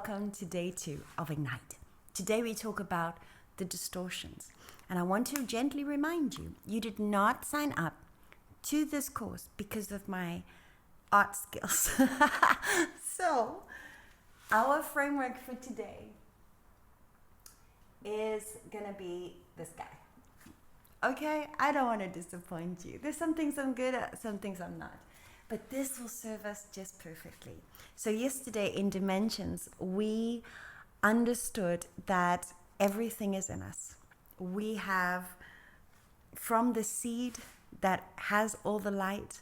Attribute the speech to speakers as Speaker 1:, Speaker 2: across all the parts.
Speaker 1: welcome to day 2 of Ignite. Today we talk about the distortions. And I want to gently remind you, you did not sign up to this course because of my art skills. So, our framework for today is going to be this guy. Okay, I don't want to disappoint you. There's some things I'm good at, some things I'm not. But this will serve us just perfectly. So yesterday in Dimensions, we understood that everything is in us. We have, from the seed that has all the light,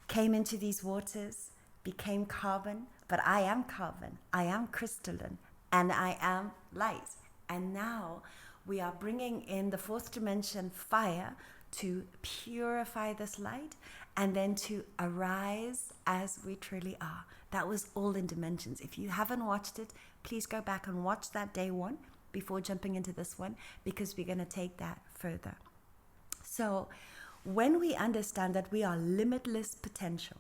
Speaker 1: came into these waters, became carbon, but I am carbon, I am crystalline, and I am light. And now we are bringing in the fourth dimension fire to purify this light and then to arise as we truly are. That was all in Dimensions. If you haven't watched it, please go back and watch that day 1 before jumping into this one, because we're going to take that further. So when we understand that we are limitless potential,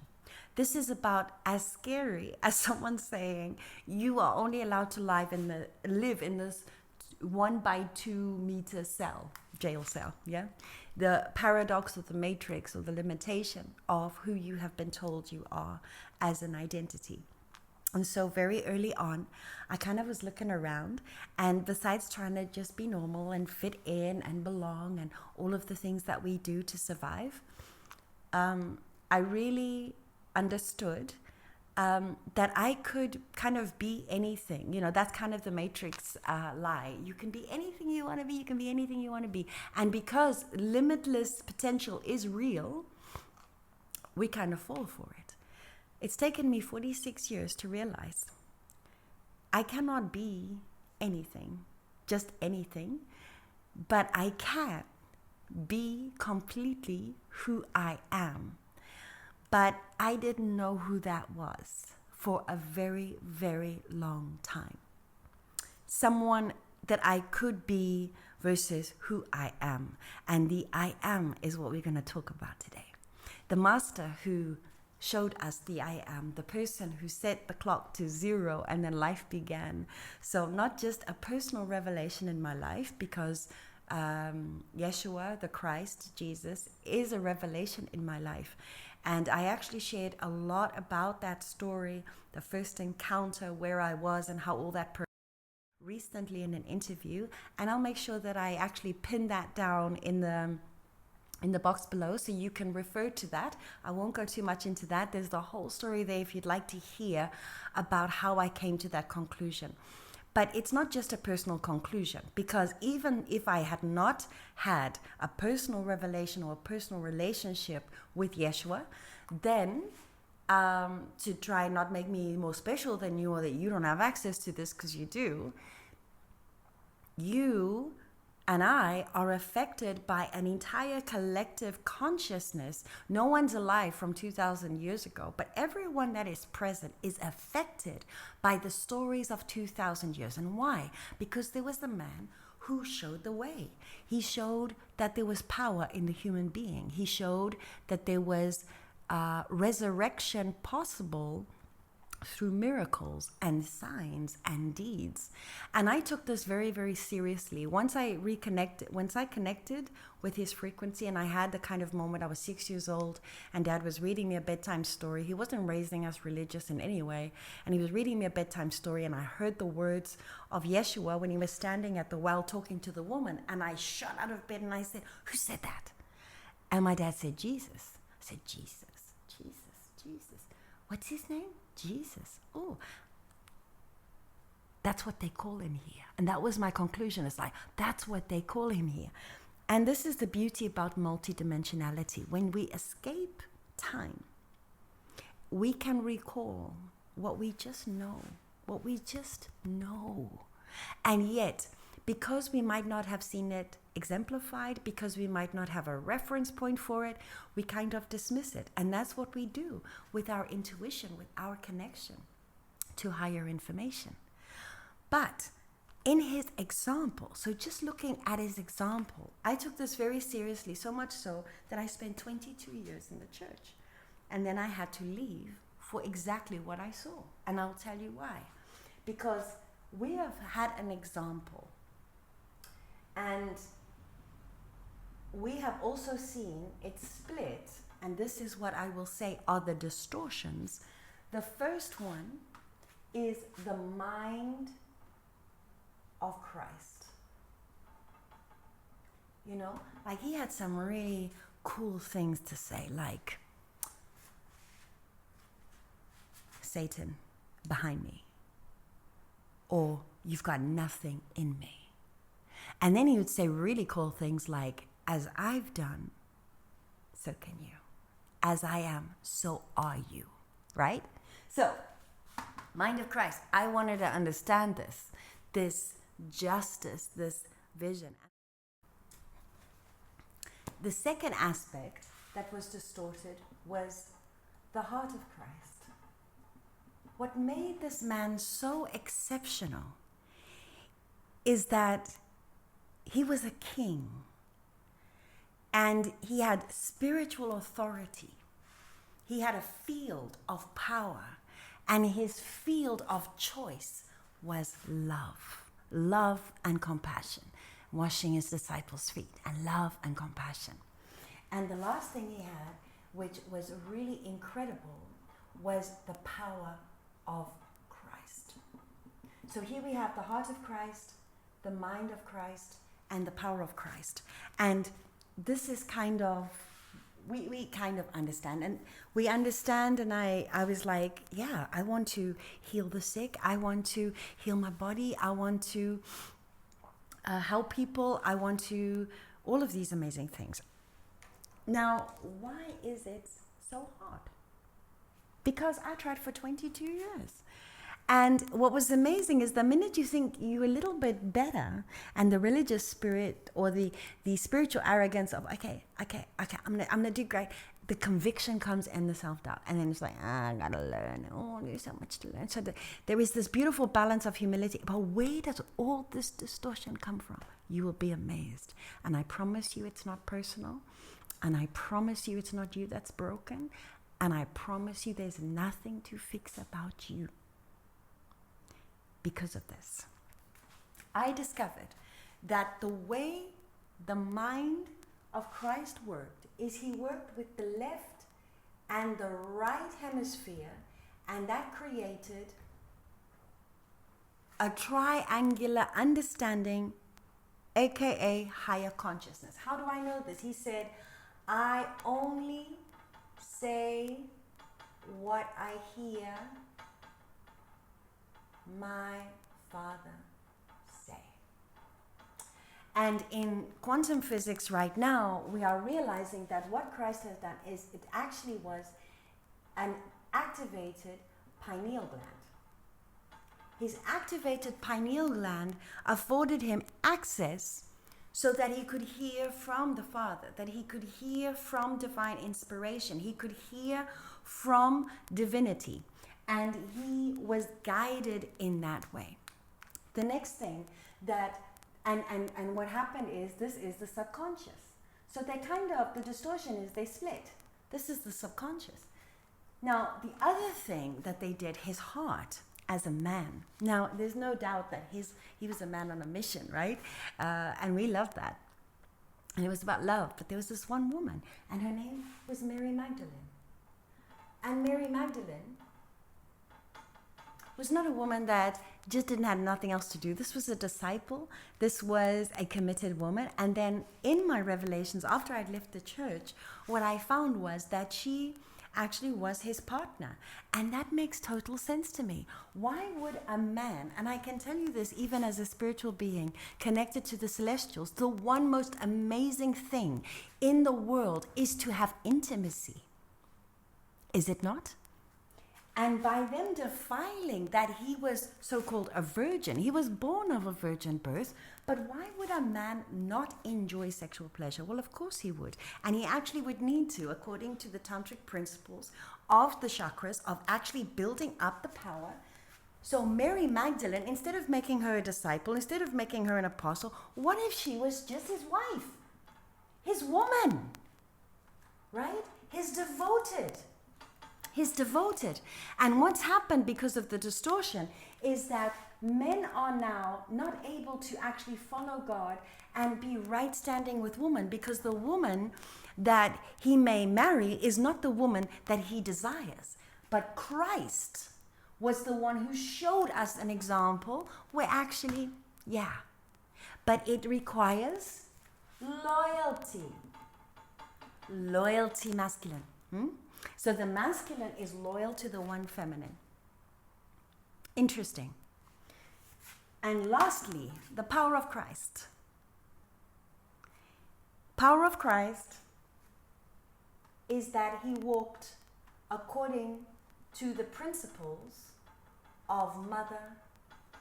Speaker 1: this is about as scary as someone saying you are only allowed to live in this 1 by 2 meter jail cell, yeah? The paradox of the matrix, or the limitation of who you have been told you are as an identity. And so very early on, I kind of was looking around, and besides trying to just be normal and fit in and belong and all of the things that we do to survive, I really understood that I could kind of be anything. You know, that's kind of the matrix lie. You can be anything you want to be. You can be anything you want to be. And because limitless potential is real, we kind of fall for it. It's taken me 46 years to realize I cannot be anything, just anything, but I can be completely who I am. But I didn't know who that was for a very, very long time. Someone that I could be versus who I am. And the I am is what we're going to talk about today. The master who showed us the I am, the person who set the clock to 0 and then life began. So not just a personal revelation in my life, because Yeshua, the Christ, Jesus, is a revelation in my life. And I actually shared a lot about that story, the first encounter, where I was and how all that recently in an interview. And I'll make sure that I actually pin that down in the box below so you can refer to that. I won't go too much into that. There's the whole story there if you'd like to hear about how I came to that conclusion. But it's not just a personal conclusion, because even if I had not had a personal revelation or a personal relationship with Yeshua, then to try not make me more special than you, or that you don't have access to this because you do, you and I are affected by an entire collective consciousness. No one's alive from 2,000 years ago, but everyone that is present is affected by the stories of 2,000 years. And why? Because there was a man who showed the way. He showed that there was power in the human being. He showed that there was resurrection possible through miracles and signs and deeds. And I took this very, very seriously. Once I connected with his frequency, and I had the kind of moment, I was 6 years old, and Dad was reading me a bedtime story. He wasn't raising us religious in any way, and he was reading me a bedtime story, and I heard the words of Yeshua when he was standing at the well talking to the woman, and I shot out of bed and I said, "Who said that?" And my dad said, "Jesus." I said, "Jesus, Jesus, Jesus. What's his name?" Jesus. Oh, that's what they call him here. And that was my conclusion. It's like, that's what they call him here. And this is the beauty about multidimensionality. When we escape time, we can recall what we just know, And yet, because we might not have seen it exemplified, because we might not have a reference point for it, we kind of dismiss it. And that's what we do with our intuition, with our connection to higher information. But in his example, so just looking at his example, I took this very seriously, so much so that I spent 22 years in the church. And then I had to leave for exactly what I saw. And I'll tell you why. because we have had an example, and we have also seen it split, and this is what I will say are the distortions. The first one is the mind of Christ. You know, like he had some really cool things to say, like, Satan, behind me. Or, you've got nothing in me. And then he would say really cool things like, as I've done, so can you. As I am, so are you. Right? So, mind of Christ, I wanted to understand this justice, this vision. The second aspect that was distorted was the heart of Christ. What made this man so exceptional is that he was a king and he had spiritual authority. He had a field of power, and his field of choice was love and compassion, washing his disciples' feet, and love and compassion. And the last thing he had, which was really incredible, was the power of Christ. So here we have the heart of Christ, the mind of Christ, and the power of Christ. And this is kind of, we kind of understand. And we understand, and I was like, yeah, I want to heal the sick. I want to heal my body. I want to help people. I want to, all of these amazing things. Now, why is it so hard? Because I tried for 22 years. And what was amazing is the minute you think you're a little bit better, and the religious spirit or the spiritual arrogance of, okay, I'm gonna do great, the conviction comes and the self-doubt. And then it's like, I gotta learn. Oh, there's so much to learn. So there is this beautiful balance of humility. But where does all this distortion come from? You will be amazed. And I promise you it's not personal. And I promise you it's not you that's broken. And I promise you there's nothing to fix about you because of this. I discovered that the way the mind of Christ worked is he worked with the left and the right hemisphere, and that created a triangular understanding, aka higher consciousness. How do I know this? He said, I only say what I hear my Father say. And in quantum physics right now, we are realizing that what Christ has done is it actually was an activated pineal gland. His activated pineal gland afforded him access so that he could hear from the Father, that he could hear from divine inspiration, he could hear from divinity, and he was guided in that way. The next thing that, and what happened is, this is the subconscious. So they kind of, the distortion is they split. This is the subconscious. Now, the other thing that they did, his heart, as a man. Now, there's no doubt that he was a man on a mission, right? And we loved that. And it was about love. But there was this one woman, and her name was Mary Magdalene. And Mary Magdalene was not a woman that just didn't have nothing else to do. This was a disciple. This was a committed woman. And then in my revelations, after I'd left the church, what I found was that she actually was his partner. And that makes total sense to me. Why would a man, and I can tell you this even as a spiritual being connected to the celestials, the one most amazing thing in the world is to have intimacy. Is it not? And by them defiling that he was so-called a virgin, he was born of a virgin birth, but why would a man not enjoy sexual pleasure? Well, of course he would. And he actually would need to, according to the tantric principles of the chakras, of actually building up the power. So Mary Magdalene, instead of making her a disciple, instead of making her an apostle, what if she was just his wife? His woman, right? His devoted. He's devoted. And what's happened because of the distortion is that men are now not able to actually follow God and be right standing with woman, because the woman that he may marry is not the woman that he desires. But Christ was the one who showed us an example where actually, but it requires loyalty. Loyalty masculine. So the masculine is loyal to the one feminine. Interesting. And lastly, the power of Christ. Power of Christ is that he walked according to the principles of Mother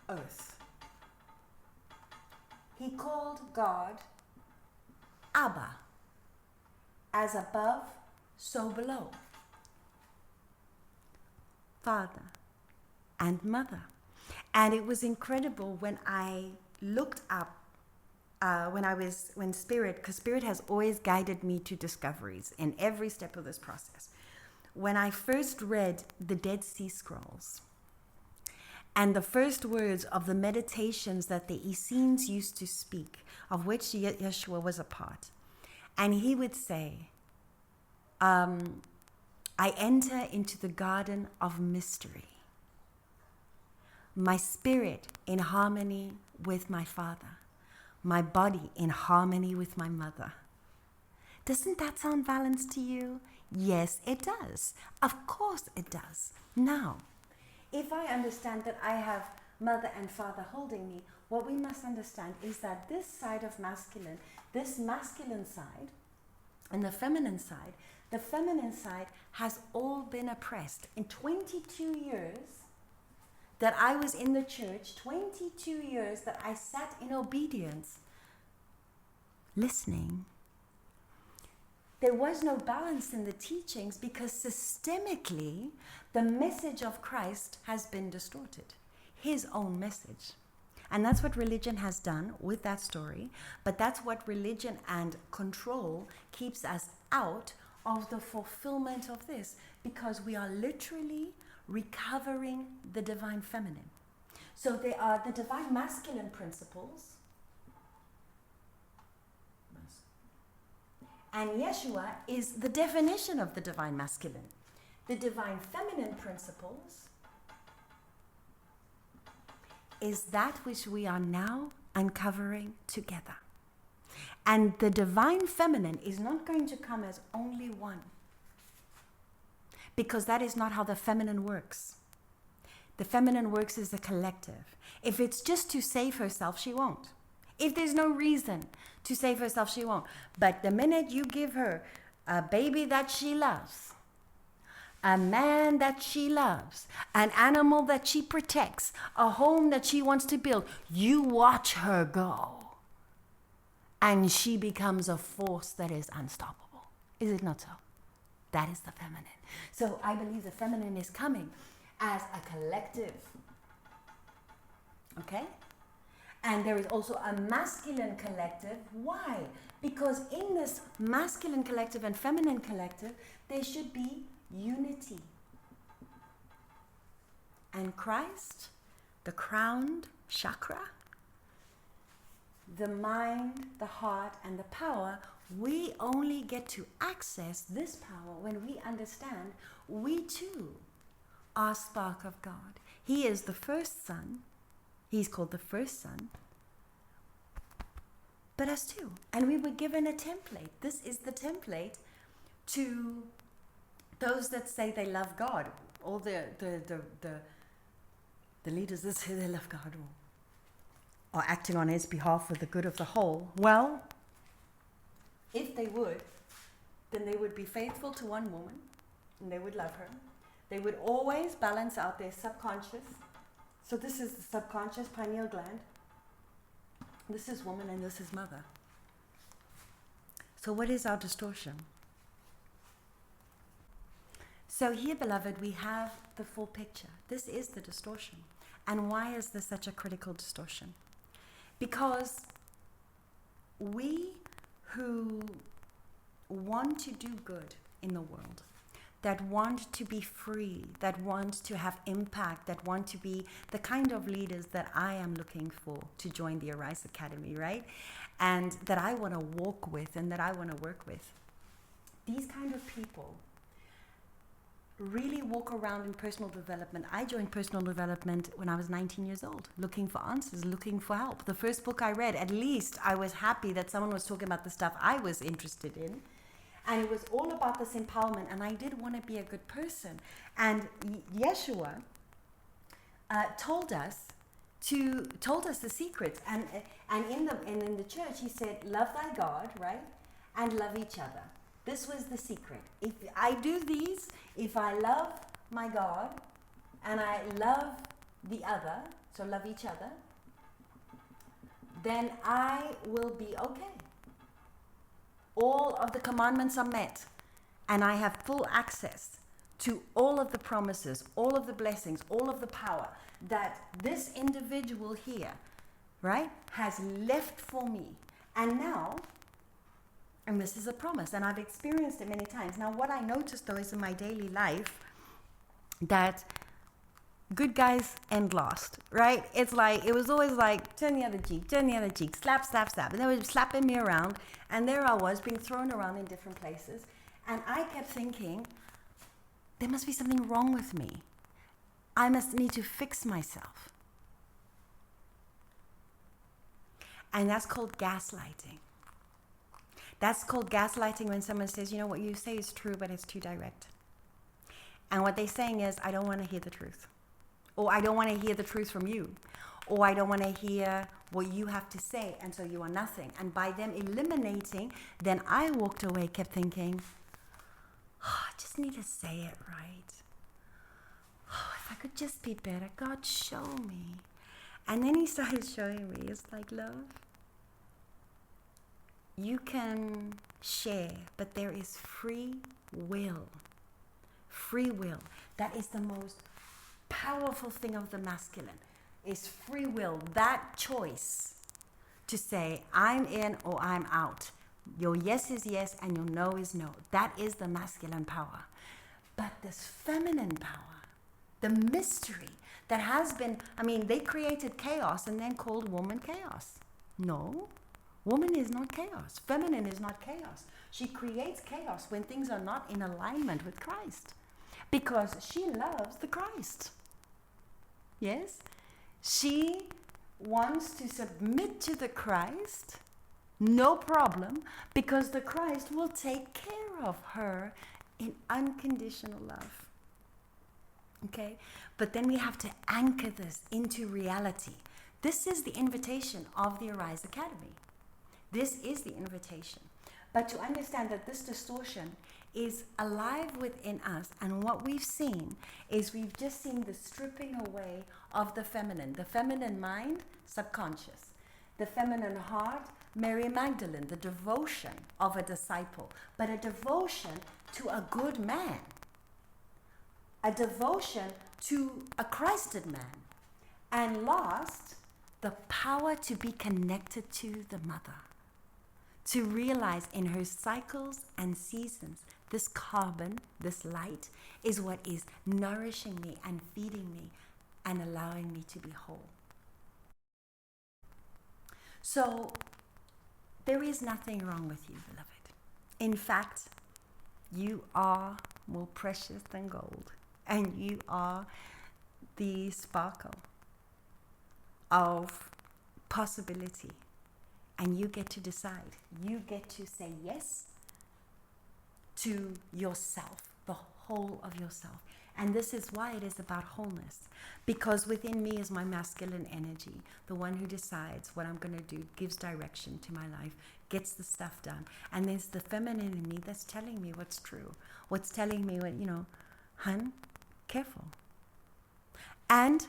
Speaker 1: Earth. He called God Abba, as above, so below. Father and Mother. And it was incredible when I looked up, when Spirit, because Spirit has always guided me to discoveries in every step of this process. When I first read the Dead Sea Scrolls, and the first words of the meditations that the Essenes used to speak, of which Yeshua was a part, and he would say, I enter into the garden of mystery. My spirit in harmony with my Father. My body in harmony with my Mother. Doesn't that sound balanced to you? Yes, it does. Of course it does. Now, if I understand that I have Mother and Father holding me, what we must understand is that this side of masculine, this masculine side, and the feminine side has all been oppressed. In 22 years that I was in the church, 22 years that I sat in obedience, listening, there was no balance in the teachings because systemically the message of Christ has been distorted. His own message. And that's what religion has done with that story. But that's what religion and control keeps us out of the fulfillment of this, because we are literally recovering the divine feminine. So they are the divine masculine principles, and Yeshua is the definition of the divine masculine. The divine feminine principles is that which we are now uncovering together. And the divine feminine is not going to come as only one, because that is not how the feminine works. The feminine works as a collective. If it's just to save herself, she won't. If there's no reason to save herself, she won't. But the minute you give her a baby that she loves, a man that she loves, an animal that she protects, a home that she wants to build, you watch her go. And she becomes a force that is unstoppable. Is it not so? That is the feminine. So I believe the feminine is coming as a collective. Okay? And there is also a masculine collective. Why? Because in this masculine collective and feminine collective, there should be unity. And Christ, the crowned chakra, the mind, the heart, and the power, we only get to access this power when we understand we too are spark of God. He is the first son. He's called the first son. But us too. And we were given a template. This is the template to those that say they love God. All the leaders that say they love God or are acting on his behalf for the good of the whole. Well, if they would, then they would be faithful to one woman and they would love her. They would always balance out their subconscious. So this is the subconscious pineal gland. This is woman and this is mother. So what is our distortion? So here, beloved, we have the full picture. This is the distortion. And why is this such a critical distortion? Because we who want to do good in the world, that want to be free, that want to have impact, that want to be the kind of leaders that I am looking for to join the Arise Academy, right? And that I want to walk with and that I want to work with. These kind of people really walk around in personal development. I joined personal development when I was 19 years old, looking for answers, looking for help. The first book I read, at least I was happy that someone was talking about the stuff I was interested in. And it was all about this empowerment, and I did want to be a good person. And Yeshua told us the secrets. And in the church, he said, love thy God, right? And love each other. This was the secret. If I do these, if I love my God and I love the other, so love each other, then I will be okay. All of the commandments are met, and I have full access to all of the promises, all of the blessings, all of the power that this individual here, right, has left for me. And now, and this is a promise, and I've experienced it many times. Now, what I noticed, though, is in my daily life that good guys end last, right? It's like, it was always like, turn the other cheek, slap, slap, slap. And they were slapping me around, and there I was being thrown around in different places. And I kept thinking, there must be something wrong with me. I must need to fix myself. And that's called gaslighting. That's called gaslighting when someone says, you know, what you say is true, but it's too direct. And what they're saying is, I don't want to hear the truth. Or I don't want to hear the truth from you. Or I don't want to hear what you have to say, and so you are nothing. And by them eliminating, then I walked away, kept thinking, oh, I just need to say it right. Oh, if I could just be better, God, show me. And then he started showing me, it's like, love, you can share, but there is free will. Free will. That is the most powerful thing of the masculine, is free will. That choice to say, I'm in or I'm out. Your yes is yes and your no is no. That is the masculine power. But this feminine power, the mystery that has been, they created chaos and then called woman chaos. No. Woman is not chaos. Feminine is not chaos. She creates chaos when things are not in alignment with Christ, because she loves the Christ. Yes? She wants to submit to the Christ, no problem, because the Christ will take care of her in unconditional love. Okay? But then we have to anchor this into reality. This is the invitation of the Arise Academy. This is the invitation. But to understand that this distortion is alive within us, and what we've seen is we've just seen the stripping away of the feminine mind, subconscious, the feminine heart, Mary Magdalene, the devotion of a disciple, but a devotion to a good man, a devotion to a Christed man, and last, the power to be connected to the mother. To realize in her cycles and seasons, this carbon, this light, is what is nourishing me and feeding me and allowing me to be whole. So, there is nothing wrong with you, beloved. In fact, you are more precious than gold, and you are the sparkle of possibility. And you get to decide. You get to say yes to yourself, the whole of yourself. And this is why it is about wholeness. Because within me is my masculine energy, the one who decides what I'm going to do, gives direction to my life, gets the stuff done. And there's the feminine in me that's telling me what's true. What's telling me what, hun, careful. And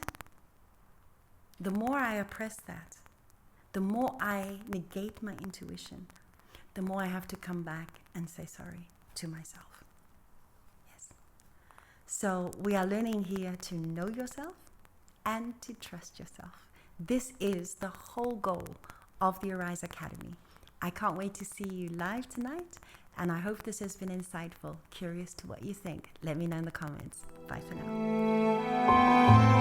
Speaker 1: the more I oppress that, the more I negate my intuition, the more I have to come back and say sorry to myself. Yes. So we are learning here to know yourself and to trust yourself. This is the whole goal of the Arise Academy. I can't wait to see you live tonight And I hope this has been insightful. Curious to what you think. Let me know in the comments. Bye for now.